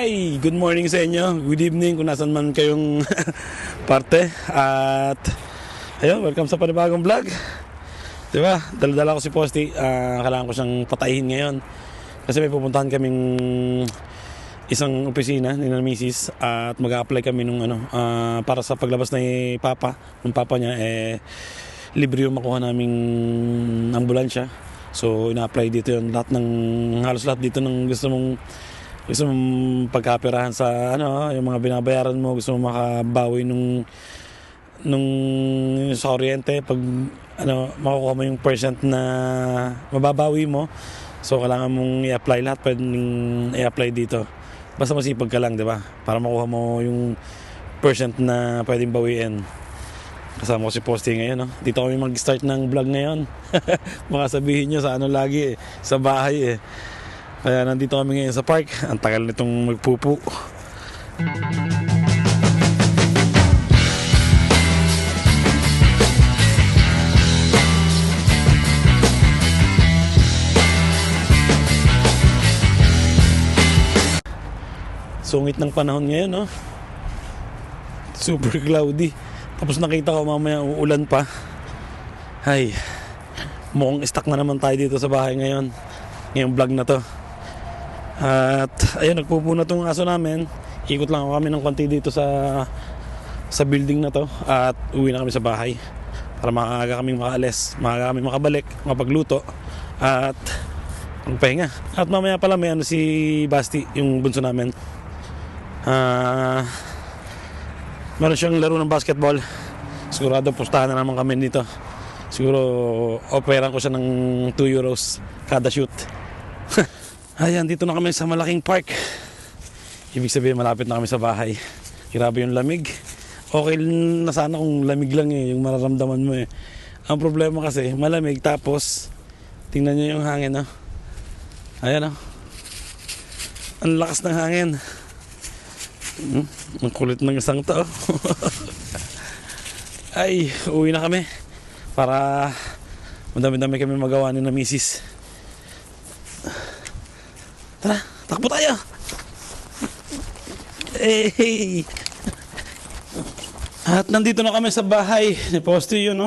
Hey, good morning sa inyo. Good evening kung nasan man kayong parte. At ayun, welcome sa panibagong vlog. Diba? Dala-dala ko si Posty. Kailangan ko siyang patayin ngayon. Kasi may pupuntahan kaming isang opisina ni Mrs. At mag-a-apply kami nung para sa paglabas ng papa niya, libre yung makuha naming ambulansya. So ina-apply dito yun. Halos lahat dito ng gusto mong pagkapirahan sa yung mga binabayaran mo, gusto mo makabawi nung sa kuryente, pag makukuha mo yung percent na mababawi mo. So kailangan mong i-apply lahat, pwedeng i-apply dito. Basta masipag ka lang, 'di ba? Para makuha mo yung percent na pwedeng bawiin. Kasama ko si Posty ngayon, no? Dito kami mag-start ng vlog ngayon. Baka sabihin nyo sa lagi sa bahay Kaya nandito kami ngayon sa park. Ang tagal nitong magpupo. Sungit ng panahon ngayon, no? Super cloudy. Tapos nakita ko mamaya uulan pa. Ay, mukhang stuck na naman tayo dito sa bahay ngayon. Ngayong vlog na to. At ayun, nagpupuna tong aso namin. Ikot lang kami ng konti dito sa building na to. At uwi na kami sa bahay para maaga kaming makaalis, maaga kaming makabalik, makapagluto at magpahinga. At mamaya pala may si Basti, yung bunso namin. Meron siyang laro ng basketball. Sigurado pustahan na naman kami dito. Siguro operan ko siya ng 2 euros kada shoot. Ayan, dito na kami sa malaking park. Ibig sabihin malapit na kami sa bahay. Grabe yung lamig. Okay na sana kung lamig lang yung mararamdaman mo Ang problema kasi malamig, tapos tingnan nyo yung hangin Ayan ang lakas ng hangin. Ang kulit ng isang tao. Ay, uwi na kami para madami-dami kami magawa ni na Mrs. Tara, takbo tayo. Hey. At nandito na kami sa bahay ni Posty yun,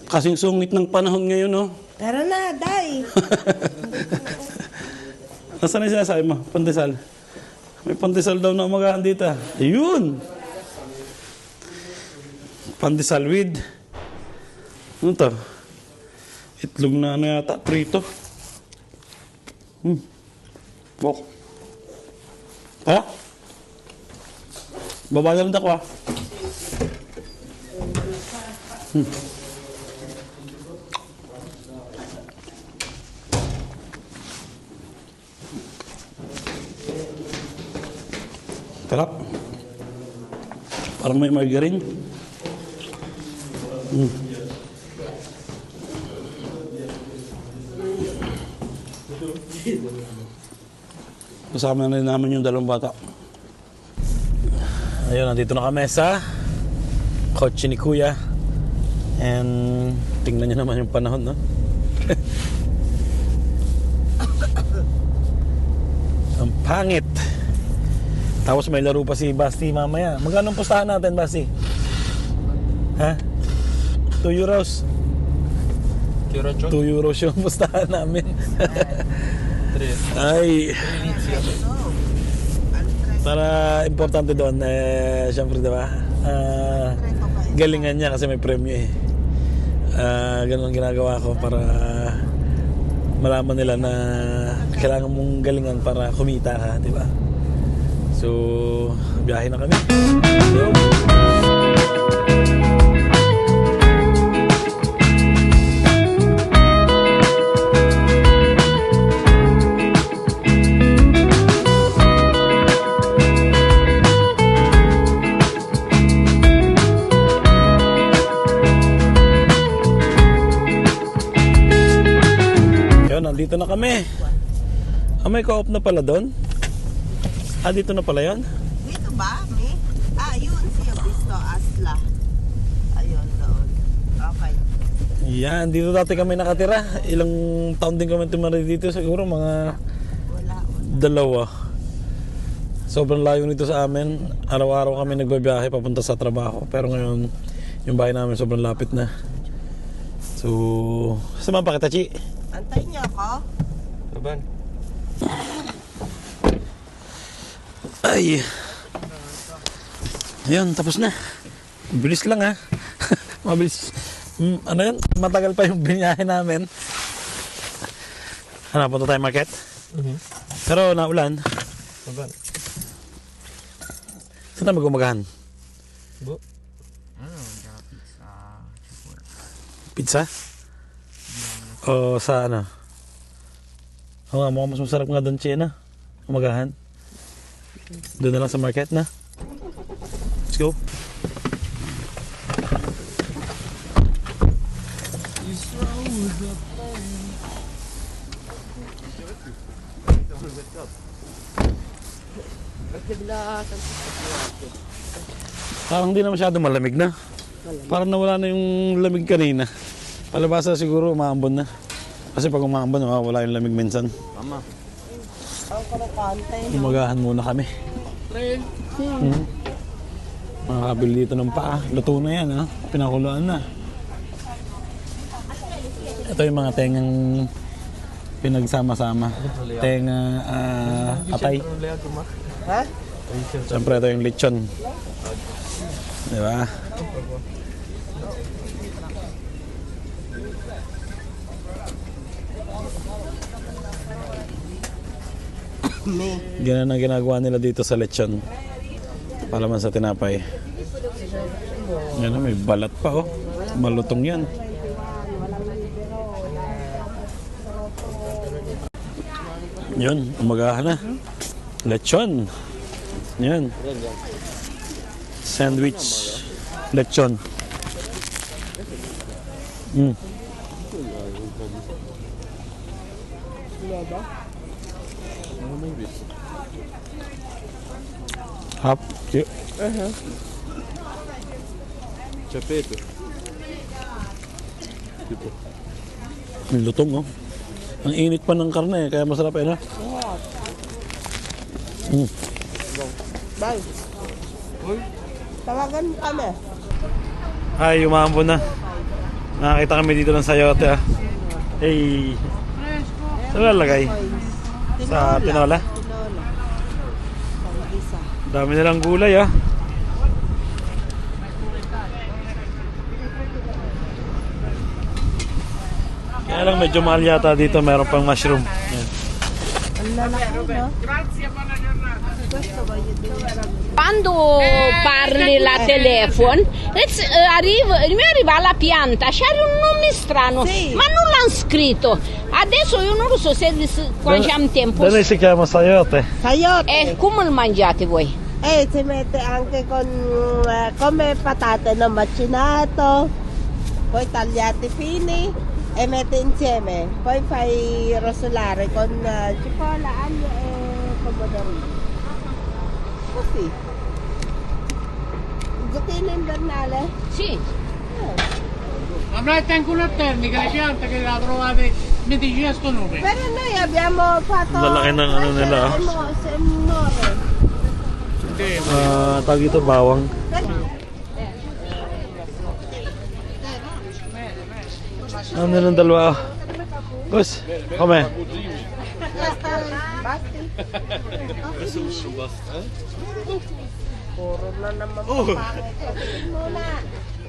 kasing sungit ng panahon ngayon, Tara na, day. Nasaan na yung sinasabi mo? Pandesal. May pandesal daw na umagahan dito. Ayun. Pandesal with ano to? Itlog na yata, prito. Bok. Ha? Babagal na ako Sarap. Parang may margarine. Kasama na rin namin yung dalawang bata. Ayun, nandito na kami sa kotse ni Kuya. And tingnan nyo naman yung panahon, Ang pangit. Tapos may laro pa si Basti mamaya. Magkano pustahan natin, Basti? Ha? 2 euros. 2 euros yung pustahan namin. Ay. Para importante doon, syempre, diba? Galingan niya kasi may premyo ganun ginagawa ko para malaman nila na kailangan mong galingan para kumita ka, diba? So, biyahe na kami. Yun, nandito na kami. May co-op na pala doon. Dito na pala yun? Dito ba? Yun. Siya Bisto Asla. Ayun, doon. Okay. Yan, dito dati kami nakatira. Ilang taon din kami tumira dito, siguro mga Wala. 2. sobrang layo nito sa amin. Araw-araw kami nagbabiyahe papunta sa trabaho. Pero ngayon, yung bahay namin sobrang lapit na. So, samahan pa kita, Chi. Antayin niyo ako. Laban. Ay. Ayun, tapos na. Bilis lang ha. Mabilis. Ano yun? Matagal pa yung biniyahe namin. Ano, punta tayo market? Pero naulan. Laban. Saan tayo magumagahan? Bu. Pizza? O sa ano? Oo nga, mukhang mas masarap nga doon, China. Umagahan. Doon na lang sa market na. Let's go. Parang di na masyado malamig na. Parang nawala na yung lamig kanina. Palabasa siguro umaambon na. Kasi pag umaambon, wala yung lamig minsan. Mama. Ang konti. Umagahan muna kami. Makakabili dito ng paa. Luto na yan, ha? Pinakuluan na. Ito yung mga tengang pinagsama-sama. Tenga, atay. Ha? Siyempre ito yung lechon. Diba? Ganun ang ginagawa nila dito sa lechon. Palaman sa tinapay. Yan, may balat pa, oh. Malutong yan. Yun, umagahan na. Lechon. Yan. Sandwich. Lechon. Hap. Cute. Chapeto. May lutong, oh. Ang init pa ng karne, kaya masarap eh, no? Bye. Tawagan mo kami. Ay, umambon na. Nakakita kami dito ng sayote, ah. Hey. Saan lalagay? Sa tinola? Tinola. Pang-isa. Dami nilang gulay, ah. Kaya lang medyo mahal yata dito, meron pang mushroom. Yan. Ang lalaki, no? Questo voglio dire. Quando parli la telefono, mi arriva la pianta, c'era un nome strano, Sì. ma non l'hanno scritto. Adesso io non lo so se qua c'è un tempo. Dove si chiama sayote? Sayote. Come lo mangiate voi? Si mette anche con come patate no, macinato, poi tagliati fini e mette insieme. Poi fai rosolare con cipolla, aglio e pomodorino. Così. Zucchine invernale? Sì. Avrete anche una termica, le piante che la trovate medicina a sto nome. Però noi abbiamo fatto Lalaki ng ano nila, ah. semore. Tawag ito, bawang. Ano nilang dalawa? Boss, kome. Puro na naman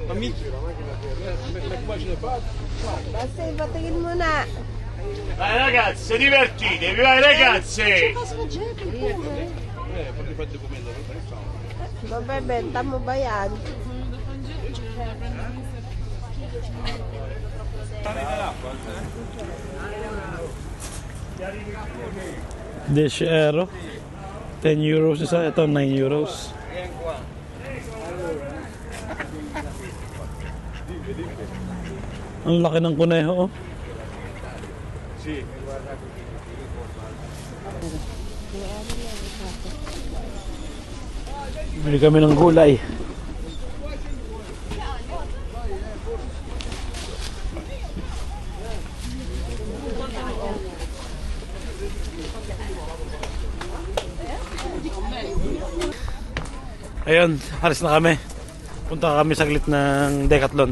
pangit. Batiin muna. Basta, batiin muna. Dai ragazzi, divertitevi, vai ragazzi! Mabebenta mo ba yan? Dish Aero. 10 euros isa. Ito, 9 euros. Ang laki ng kuneho, oh. Bili kami ng gulay. Ayun, alis na kami. Punta kami saglit ng Decathlon.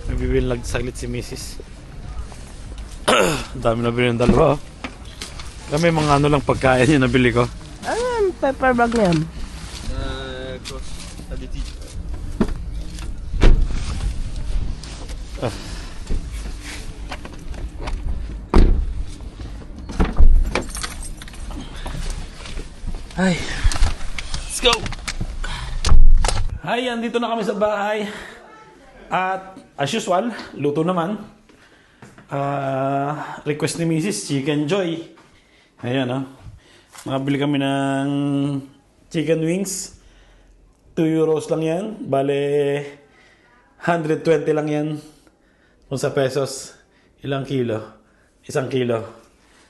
May bibilang saglit si Mrs. Ang dami na bilhin ng dalawa. Kami mga ano lang pagkain yung nabili ko. Ano paper bag na yan? Cross additive. Ay, let's go! Hi, andito na kami sa bahay. At as usual, luto naman. Request ni Mrs. Chicken Joy. Ayan, oh. Makabili kami ng chicken wings. 2 euros lang yan. Bale, 120 lang yan. Kung sa pesos, ilang kilo? 1 kilo.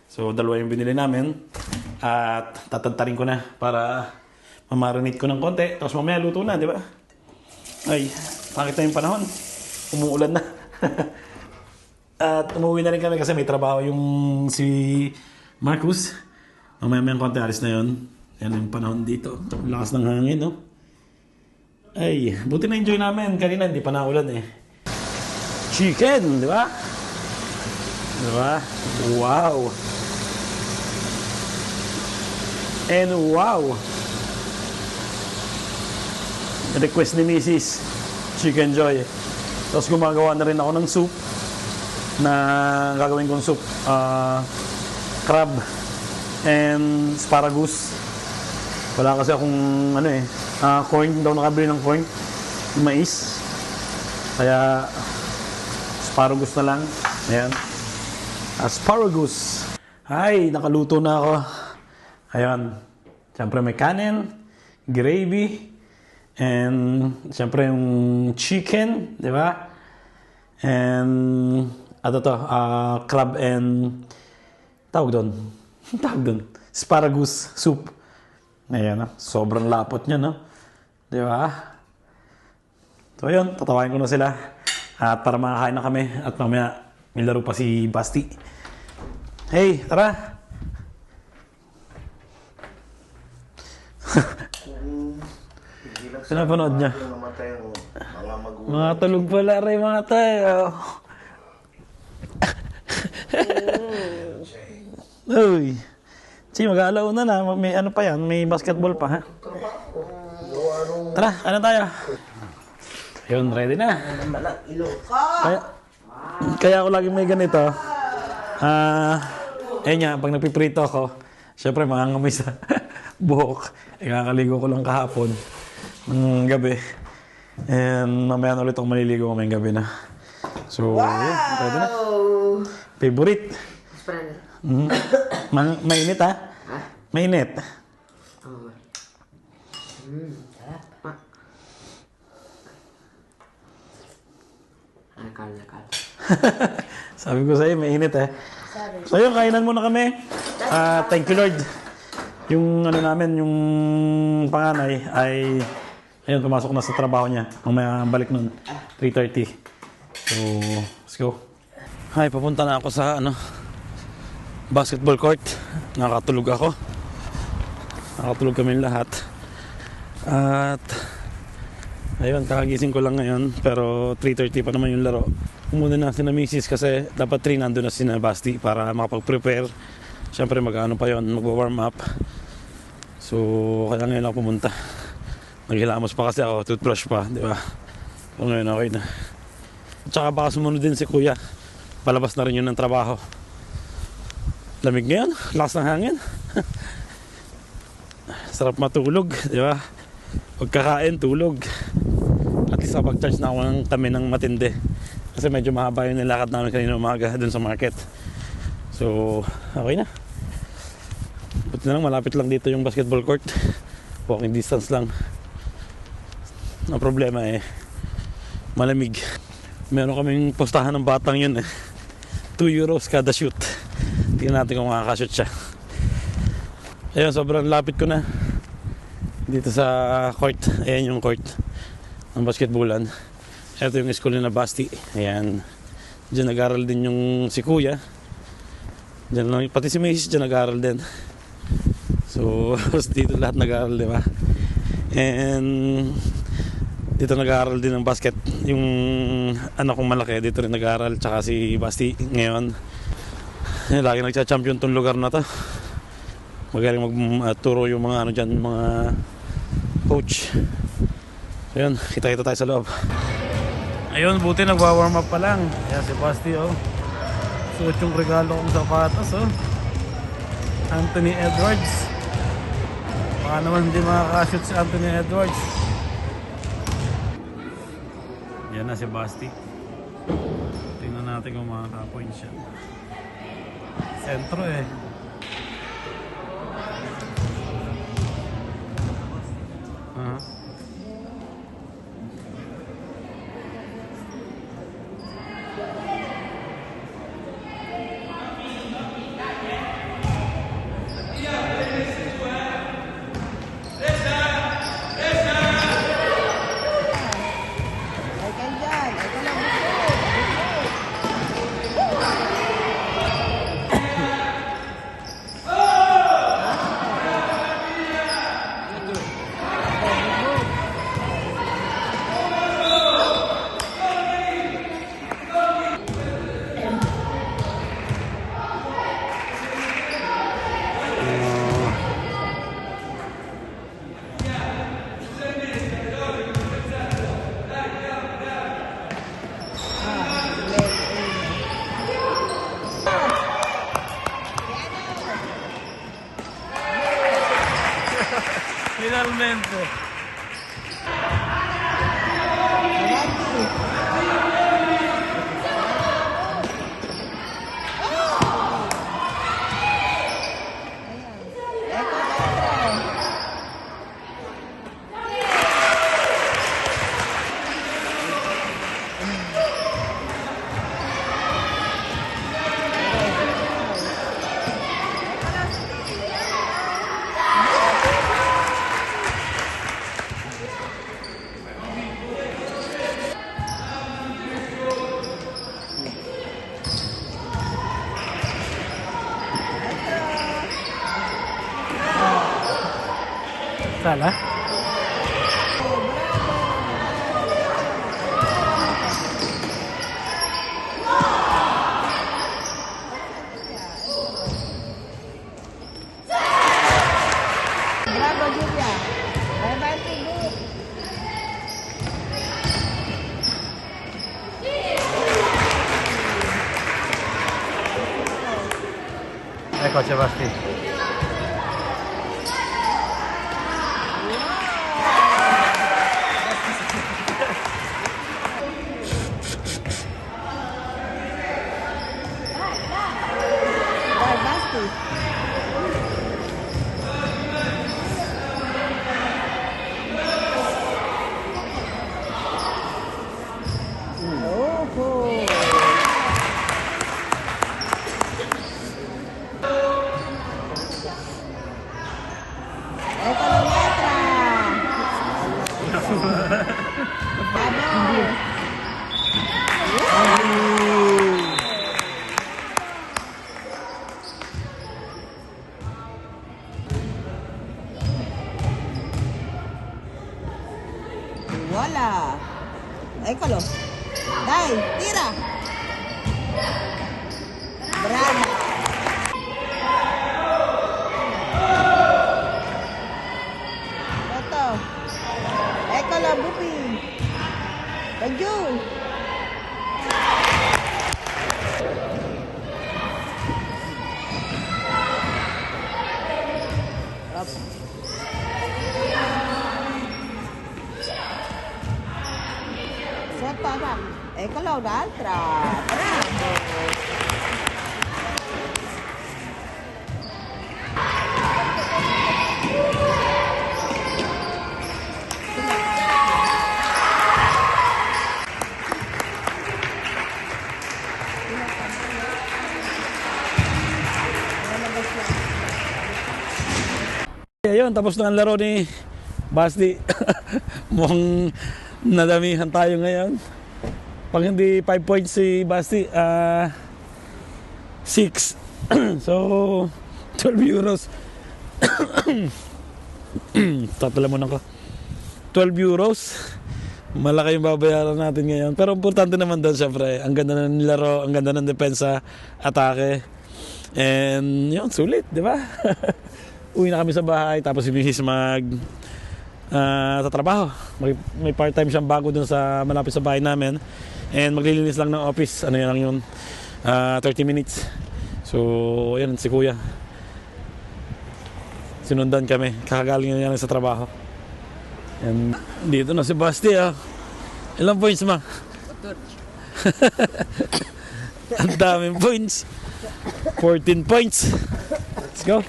So, dalawa yung binili namin. At tatantarin ko na para mamarinate ko ng konti. Tapos mamaya luto na, di ba? Ay, makita yung panahon. Umuulan na. At umuwi na rin kami kasi may trabaho yung si Marcus. Mamaya konti alis na yun. Yan yung panahon dito. Lakas ng hangin, no? Ay, buti na enjoy namin. Kanina hindi pa naulan eh. Chicken, di ba? Di ba? Wow! And wow! Request ni Mrs. Chicken Joy. Tapos gumagawa na rin ako ng soup na gagawin kong soup. Crab and asparagus. Wala kasi akong ano eh, corn. Daw nakabili ng corn. Mais. Kaya asparagus na lang. Ayan. Asparagus. Ay, nakaluto na ako. Ayan. Siyempre may kanin, gravy, and siyempre yung chicken, di ba? And crab and tawag doon. Asparagus soup. Ayan, sobrang lapot niya, no? Di ba? So ayun, tatawain ko na sila. At para makakain na kami at mamaya may laro pa si Basti. Hey, tara! Pinapanood niya. Mga tulog pala rin mga tayo. Uy. Sige, mag-aalaw na. May ano pa yan? May basketball pa, ha? Tara, ano tayo? Ayun, ready na. Kaya ako lagi may ganito. Ayun nga, pag nagpiprito ako, syempre mangangamoy sa buhok. Kakaligo ko lang kahapon ng gabi. And mamaya na ulit ako maliligo mamayang gabi na. So, yun, ready na. Favorite. Mainit, ha? Mainit. Sabi ko sa'yo, mainit, eh. So, yun, kainan muna kami. Thank you, Lord. Yung ano namin, yung panganay ay ayun, pumasok na sa trabaho niya. Mamaya balik nun, 3:30. So, let's go. Hi, papunta na ako sa basketball court. Nakatulog ako. Nakatulog kami lahat. At ayun, kakagising ko lang ngayon. Pero 3:30 pa naman yung laro. Umuna na sina Mrs. kasi dapat 3 nandun na sina Basti para makapag-prepare. Siyempre mag-ano pa yun, mag-warm up. So, kaya ngayon ako pumunta. Naghilamos pa kasi ako, toothbrush pa, di ba? So ngayon okay na. Tsaka baka sumunod din si kuya. Palabas na rin yun ng trabaho. Lamig ngayon, lakas ng hangin. Sarap matulog, di ba? Pagkakain, tulog. At least kapag-charge na ako ng kami ng matindi. Kasi medyo mahaba yung nilakad namin kanina umaga dun sa market. So, okay na. Buti na lang, malapit lang dito yung basketball court. Walking distance lang. Ang problema malamig. Meron kaming postahan ng batang yun 2 euros kada shoot. Tingnan natin kung makakashoot siya. Ayun, sobrang lapit ko na dito sa court. Ayan yung court ng basketballan. Ito yung school na Basti. Ayan. Diyan nag-aral din yung si kuya. Diyan lang, pati si Mace diyan nag-aral din. So, dito lahat nag-aaral, di ba? And dito nag-aaral din ng basket. Yung anak kong malaki, dito rin nag-aaral. Tsaka si Basti ngayon. Lagi nagcha-champion tong lugar na to. Magaling magturo yung mga ano dyan, mga coach. So yun, kita-kita tayo sa loob. Ayun, buti nagwa-warm up pa lang. Ayan si Basti, oh. Suot yung regalo kong sapatos, oh. Anthony Edwards. Baka naman hindi makakashoot si Anthony Edwards. Yan na si Basti. Tingnan natin kung makaka-point siya. Sentro eh. Finalmente. Sala? Bravo, Julia. Bye-bye, Tibu. Ecco c'è Basti. Bye, Basti. Oh, ecco la letra. Bravo. Voila. Eccolo. Dai, tira. Bravo. Toto. Eccolo, Bupi. Laggiù. Separa. Eccolo l'altra. Bravo. Ayun, tapos na ang laro ni Basti. Mukhang nadamihan tayo ngayon. Pag hindi 5 points si Basti, 6. So, 12 euros. Tatala mo na ko. 12 euros. Malaki yung babayaran natin ngayon. Pero importante naman doon, syempre. Ang ganda ng laro, ang ganda ng depensa, atake. And yun, sulit, di ba? Uwi na kami sa bahay, tapos si Mrs. sa trabaho. May part-time siyang bago doon sa malapit sa bahay namin. And maglilinis lang ng office. Ano yan lang yun? 30 minutes. So, yun, si Kuya. Sinundan kami. Kakagaling na yan sa trabaho. And dito na si Basti, ah. Ilang points, ma? Ang daming points. 14 points. Let's go.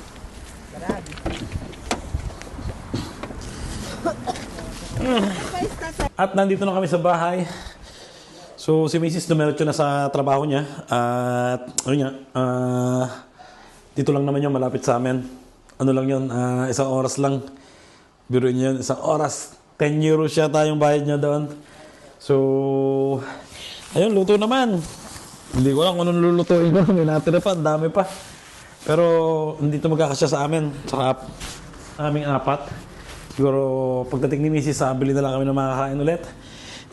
At nandito na kami sa bahay. So si Mrs. dumiretso na sa trabaho niya. At ano niya, dito lang naman yung malapit sa amin. Ano lang yun, isang oras lang. Biro niya yun, isang oras. 10 euros siya tayong bayad niya doon. So, ayun, luto naman. Hindi ko lang kung anong lulutuin ko. May natira pa, dami pa. Pero hindi ito magkakasya sa amin. Saka aming 4. Siguro pagdating ni Mrs. bili na lang kami ng makakain ulit.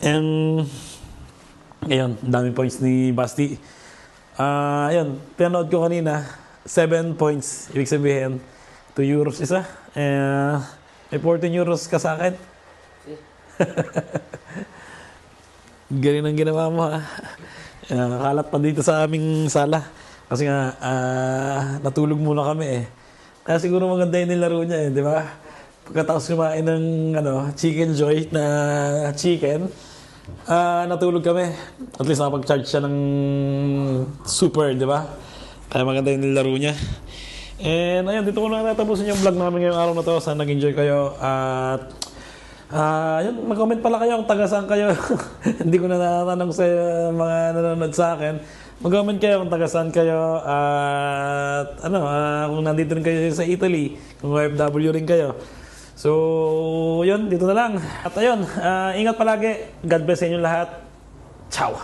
And ayun, daming points ni Basti. Ayun, pinanood ko kanina, 7 points. Ibig sabihin, 2 euros isa. May 14 euros ka sa akin. Galing ang ginawa mo, ha. Kalat pa dito sa aming sala. Kasi nga, natulog muna kami eh. Kaya siguro maganda yung nilaro niya eh, di ba? Pagkatapos kumain ng Chicken Joy na chicken, natulog kami. At least nakapag-charge siya ng super, di ba? Kaya maganda yung nilaro niya. And ayun, dito ko na natapusin yung vlog namin ngayong araw na to. Sana nag-enjoy kayo. At yun, mag-comment pala kayo kung taga-saan kayo. Hindi ko na natatanong sa mga nanonood sa akin. Mag-comment kayo kung taga-saan kayo. At kung nandito rin kayo sa Italy, kung OFW rin kayo. So, yun, dito na lang. At ayun, ingat palagi. God bless sa inyo lahat. Ciao!